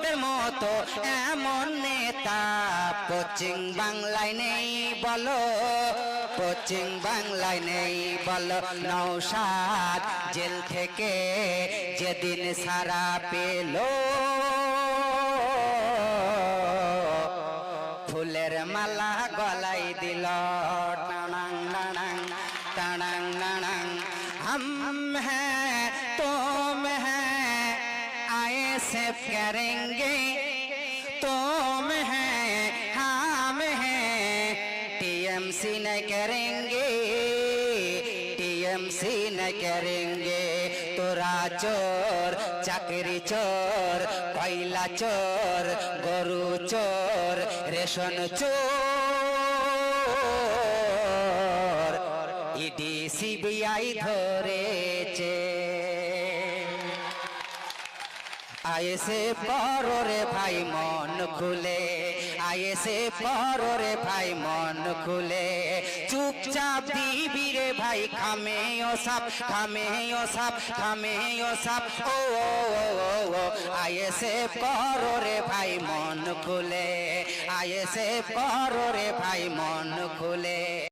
তোমাদের মতো এমন নেতা পশ্চিম বাংলায় নেই বলো, পশ্চিম বাংলায় নেই বলো। নওশাদ জেল থেকে যেদিন সারা পেল, ফুলের মালা গলাই দিল। টানাং নানাং টানাং নানাং, हम हैं तुम हैं आईएसएफ करेंगे, तुम हैं हम हैं टीएमसी न करेंगे, टीएमसी न करेंगे। तोरा चोर चाकरी चोर कोयला चोर गरु चोर रेशन चोर ইডি সিবিআই ধরেছে। আয়েসে পড়ো রে ভাই মন খুলে, আয়েসে পড়ো রে ভাই মন খুলে। চুপচাপ দিবি রে ভাই খামে ও সাপ, খামে ও সাপ, খামে ও সাপ। ও আয়েসে পড়ো রে ভাই মন খুলে, আয়েসে পড়ো রে ভাই মন খুলে।